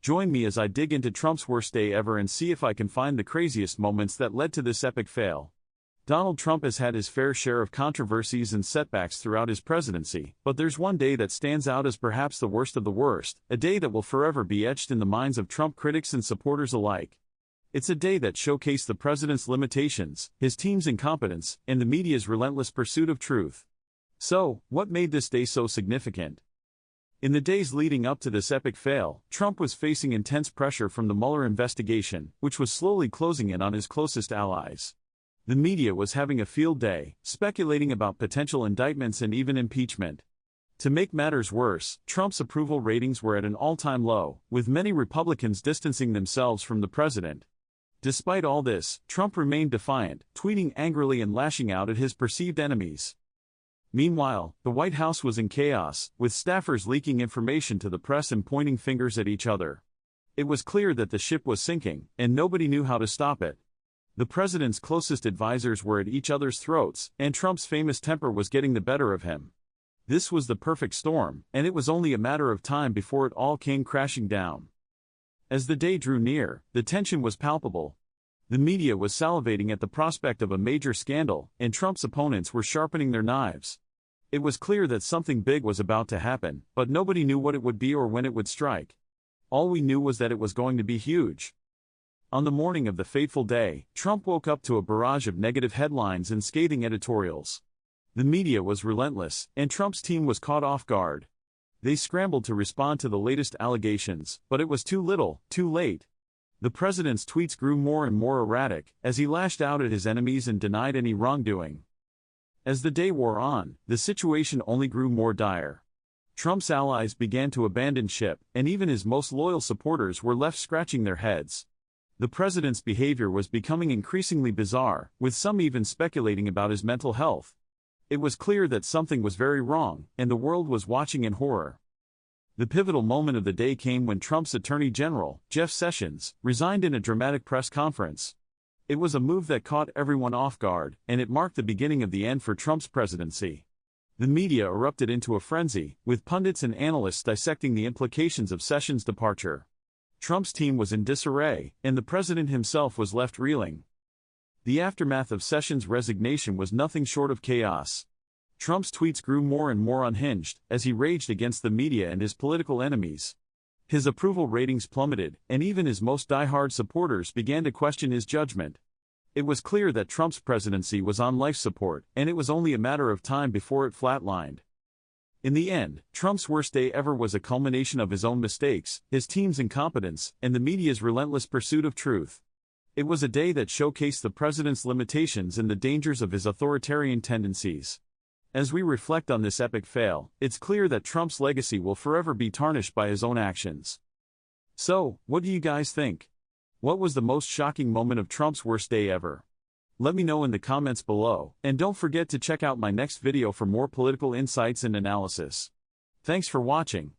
Join me as I dig into Trump's worst day ever and see if I can find the craziest moments that led to this epic fail. Donald Trump has had his fair share of controversies and setbacks throughout his presidency, but there's one day that stands out as perhaps the worst of the worst, a day that will forever be etched in the minds of Trump critics and supporters alike. It's a day that showcased the president's limitations, his team's incompetence, and the media's relentless pursuit of truth. So, what made this day so significant? In the days leading up to this epic fail, Trump was facing intense pressure from the Mueller investigation, which was slowly closing in on his closest allies. The media was having a field day, speculating about potential indictments and even impeachment. To make matters worse, Trump's approval ratings were at an all-time low, with many Republicans distancing themselves from the president. Despite all this, Trump remained defiant, tweeting angrily and lashing out at his perceived enemies. Meanwhile, the White House was in chaos, with staffers leaking information to the press and pointing fingers at each other. It was clear that the ship was sinking, and nobody knew how to stop it. The president's closest advisors were at each other's throats, and Trump's famous temper was getting the better of him. This was the perfect storm, and it was only a matter of time before it all came crashing down. As the day drew near, the tension was palpable. The media was salivating at the prospect of a major scandal, and Trump's opponents were sharpening their knives. It was clear that something big was about to happen, but nobody knew what it would be or when it would strike. All we knew was that it was going to be huge. On the morning of the fateful day, Trump woke up to a barrage of negative headlines and scathing editorials. The media was relentless, and Trump's team was caught off guard. They scrambled to respond to the latest allegations, but it was too little, too late. The president's tweets grew more and more erratic, as he lashed out at his enemies and denied any wrongdoing. As the day wore on, the situation only grew more dire. Trump's allies began to abandon ship, and even his most loyal supporters were left scratching their heads. The president's behavior was becoming increasingly bizarre, with some even speculating about his mental health. It was clear that something was very wrong, and the world was watching in horror. The pivotal moment of the day came when Trump's Attorney General, Jeff Sessions, resigned in a dramatic press conference. It was a move that caught everyone off guard, and it marked the beginning of the end for Trump's presidency. The media erupted into a frenzy, with pundits and analysts dissecting the implications of Sessions' departure. Trump's team was in disarray, and the president himself was left reeling. The aftermath of Sessions' resignation was nothing short of chaos. Trump's tweets grew more and more unhinged, as he raged against the media and his political enemies. His approval ratings plummeted, and even his most die-hard supporters began to question his judgment. It was clear that Trump's presidency was on life support, and it was only a matter of time before it flatlined. In the end, Trump's worst day ever was a culmination of his own mistakes, his team's incompetence, and the media's relentless pursuit of truth. It was a day that showcased the president's limitations and the dangers of his authoritarian tendencies. As we reflect on this epic fail, it's clear that Trump's legacy will forever be tarnished by his own actions. So, what do you guys think? What was the most shocking moment of Trump's worst day ever? Let me know in the comments below, and don't forget to check out my next video for more political insights and analysis. Thanks for watching.